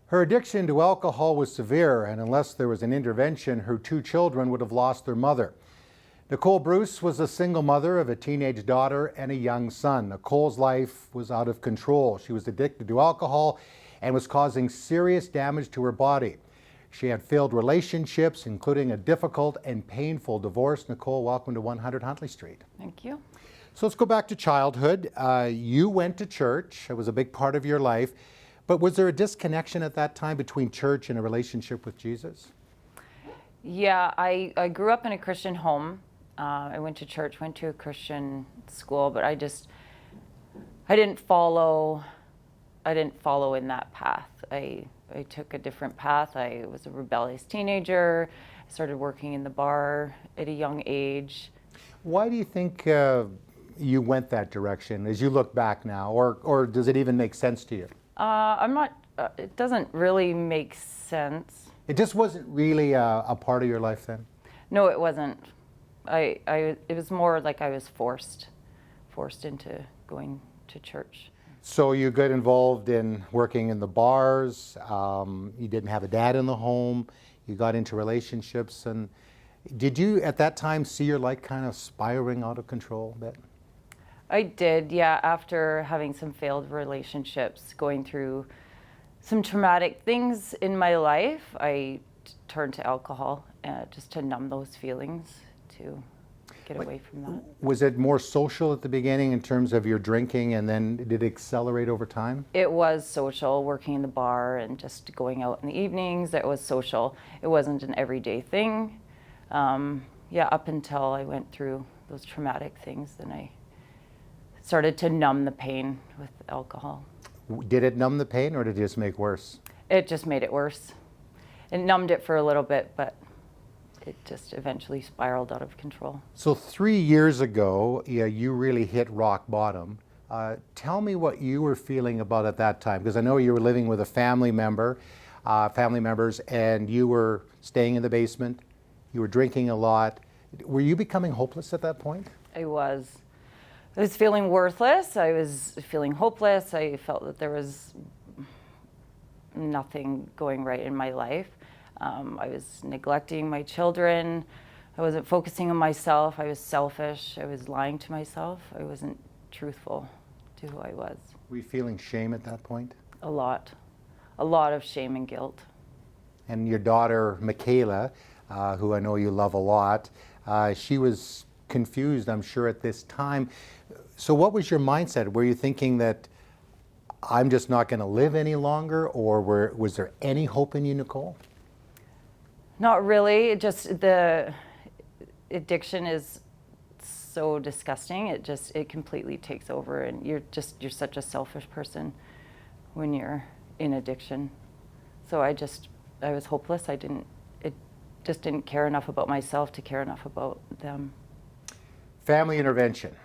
Her addiction to alcohol was severe, and unless there was an intervention, her 2 children would have lost their mother. Nicole Bruce was a single mother of a teenage daughter and a young son. Nicole's life was out of control. She was addicted to alcohol and was causing serious damage to her body. She had failed relationships, including a difficult and painful divorce. Nicole, welcome to 100 Huntley Street. Thank you. So let's go back to childhood. You went to church. It was a big part of your life. But was there a disconnection at that time between church and a relationship with Jesus? Yeah, I grew up in a Christian home. I went to church, went to a Christian school, but I didn't follow in that path. I took a different path. I was a rebellious teenager. I started working in the bar at a young age. Why do you think you went that direction as you look back now, or does it even make sense to you? It doesn't really make sense. It just wasn't really a part of your life then? No, it wasn't. It was more like I was forced into going to church. So you got involved in working in the bars, you didn't have a dad in the home, you got into relationships, and did you at that time see your life kind of spiraling out of control a bit? I did, yeah, after having some failed relationships, going through some traumatic things in my life, I turned to alcohol just to numb those feelings, to get away from that. Was it more social at the beginning in terms of your drinking, and then did it accelerate over time? It was social, working in the bar and just going out in the evenings. It was social. It wasn't an everyday thing. Yeah, up until I went through those traumatic things, then I started to numb the pain with alcohol. Did it numb the pain, or did it just make worse? It just made it worse. It numbed it for a little bit, but it just eventually spiraled out of control. So 3 years ago, yeah, you really hit rock bottom. Tell me what you were feeling about at that time, because I know you were living with a family members, and you were staying in the basement. You were drinking a lot. Were you becoming hopeless at that point? I was feeling worthless. I was feeling hopeless. I felt that there was nothing going right in my life. I was neglecting my children. I wasn't focusing on myself. I was selfish. I was lying to myself. I wasn't truthful to who I was. Were you feeling shame at that point? A lot of shame and guilt. And your daughter, Michaela, who I know you love a lot, she was confused, I'm sure, at this time. So what was your mindset? Were you thinking that I'm just not going to live any longer, or was there any hope in you, Nicole? Not really. Just the addiction is so disgusting. It completely takes over, and you're such a selfish person when you're in addiction. So I was hopeless. It just didn't care enough about myself to care enough about them. Family intervention.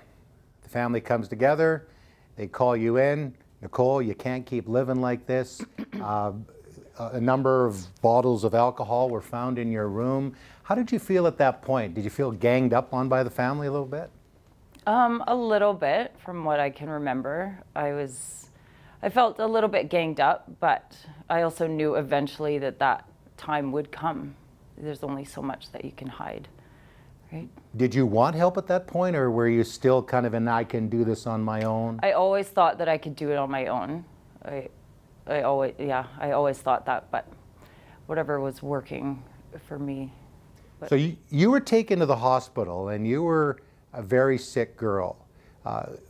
The family comes together, they call you in. Nicole, you can't keep living like this. A number of bottles of alcohol were found in your room. How did you feel at that point? Did you feel ganged up on by the family a little bit? A little bit, from what I can remember. I felt a little bit ganged up, but I also knew eventually that time would come. There's only so much that you can hide, right? Did you want help at that point, or were you still kind of I can do this on my own? I always thought that I could do it on my own. I always thought that, but whatever was working for me. But so you were taken to the hospital, and you were a very sick girl.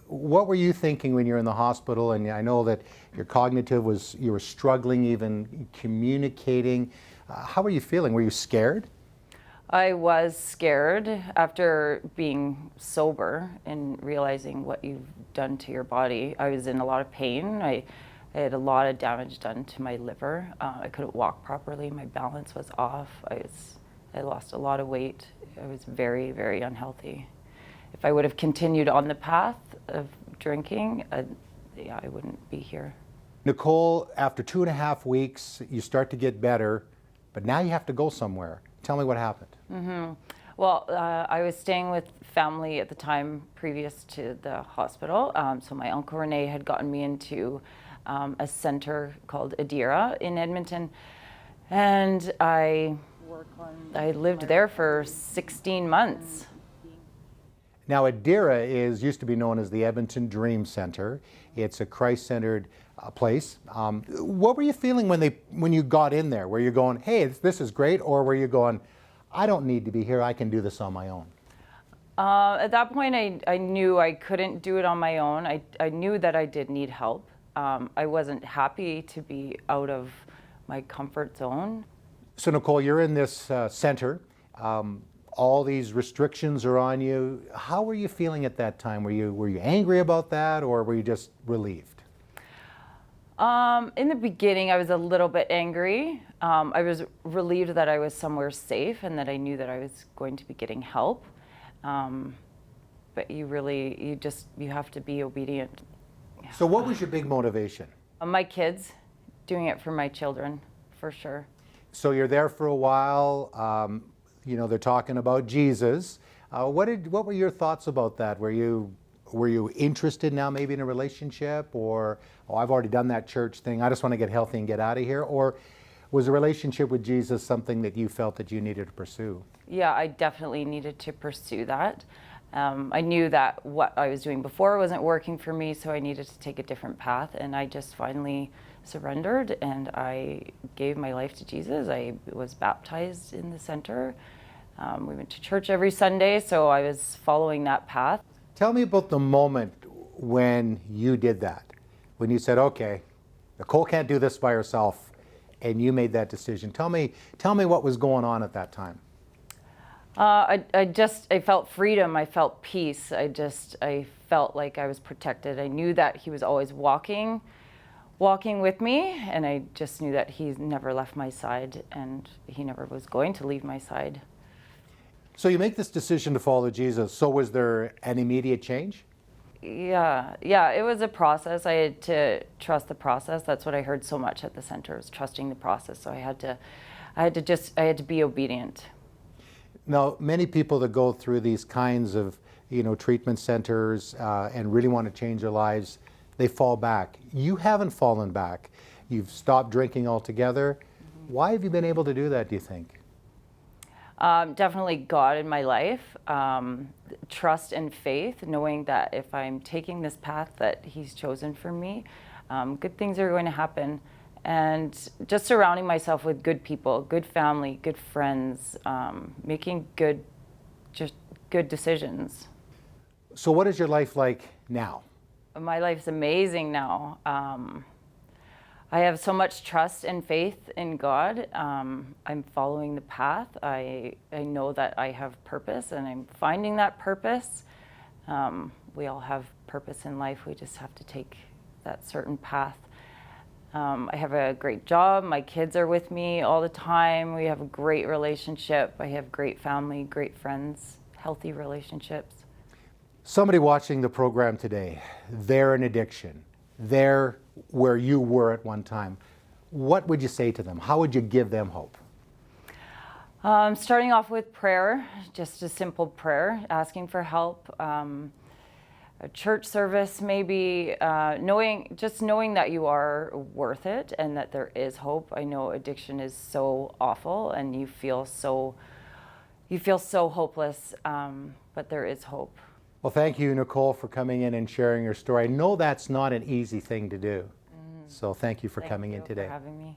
What were you thinking when you were in the hospital? And I know that your cognitive you were struggling even communicating. How were you feeling? Were you scared? I was scared after being sober and realizing what you've done to your body. I was in a lot of pain. I had a lot of damage done to my liver. I couldn't walk properly. My balance was off. I lost a lot of weight. I was very, very unhealthy. If I would have continued on the path of drinking, I wouldn't be here. Nicole, after 2.5 weeks, you start to get better, but now you have to go somewhere. Tell me what happened. Mm-hmm. Well, I was staying with family at the time previous to the hospital. So my Uncle Rene had gotten me into a center called Adira in Edmonton. And I lived there for 16 months. Now, Adira used to be known as the Edmonton Dream Center. It's a Christ-centered place. What were you feeling when you got in there? Were you going, hey, this is great? Or were you going, I don't need to be here, I can do this on my own? At that point, I knew I couldn't do it on my own. I knew that I did need help. I wasn't happy to be out of my comfort zone. So Nicole, you're in this center. All these restrictions are on you. How were you feeling at that time? Were you angry about that, or were you just relieved? In the beginning, I was a little bit angry. I was relieved that I was somewhere safe and that I knew that I was going to be getting help. But you have to be obedient. So what was your big motivation? My kids, doing it for my children, for sure. So you're there for a while. They're talking about Jesus. What were your thoughts about that? Were you interested now maybe in a relationship, or, oh, I've already done that church thing, I just want to get healthy and get out of here? Or was a relationship with Jesus something that you felt that you needed to pursue? Yeah, I definitely needed to pursue that. I knew that what I was doing before wasn't working for me, so I needed to take a different path, and I just finally surrendered and I gave my life to Jesus. I was baptized in the center. We went to church every Sunday, so I was following that path. Tell me about the moment when you did that, when you said, okay, Nicole can't do this by herself, and you made that decision. Tell me what was going on at that time. I felt freedom. I felt peace. I felt like I was protected. I knew that he was always walking with me, and I just knew that he never left my side, and he never was going to leave my side. So you make this decision to follow Jesus. So was there an immediate change? Yeah, it was a process. I had to trust the process. That's what I heard so much at the center, was trusting the process. So I had to be obedient. Now, many people that go through these kinds of, treatment centers and really want to change their lives, they fall back. You haven't fallen back. You've stopped drinking altogether. Mm-hmm. Why have you been able to do that, do you think? Definitely God in my life, trust and faith, knowing that if I'm taking this path that he's chosen for me, good things are going to happen. And just surrounding myself with good people, good family, good friends, making good decisions. So what is your life like now? My life's amazing now. I have so much trust and faith in God. I'm following the path. I know that I have purpose, and I'm finding that purpose. We all have purpose in life. We just have to take that certain path. I have a great job. My kids are with me all the time. We have a great relationship. I have great family, great friends, healthy relationships. Somebody watching the program today, they're in addiction. They're where you were at one time. What would you say to them? How would you give them hope? Starting off with prayer, just a simple prayer, asking for help. A church service, maybe knowing that you are worth it and that there is hope. I know addiction is so awful, and you feel so hopeless, but there is hope. Well, thank you, Nicole, for coming in and sharing your story. I know that's not an easy thing to do. So thank you for coming in today. Thank you for having me.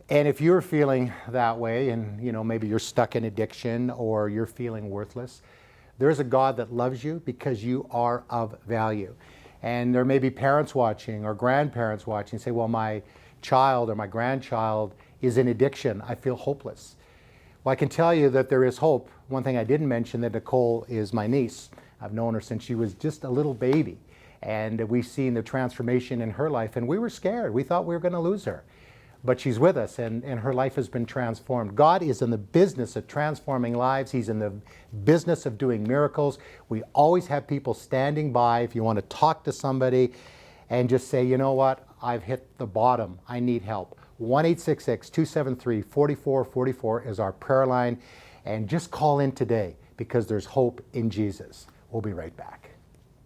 And if you're feeling that way, and maybe you're stuck in addiction or you're feeling worthless, there's a God that loves you because you are of value. And there may be parents watching or grandparents watching and say, well, my child or my grandchild is in addiction. I feel hopeless. Well, I can tell you that there is hope. One thing I didn't mention, that Nicole is my niece. I've known her since she was just a little baby. And we've seen the transformation in her life, and we were scared. We thought we were going to lose her. But she's with us, and her life has been transformed. God is in the business of transforming lives. He's in the business of doing miracles. We always have people standing by if you want to talk to somebody and just say, you know what, I've hit the bottom. I need help. 1-866-273-4444 is our prayer line. And just call in today because there's hope in Jesus. We'll be right back.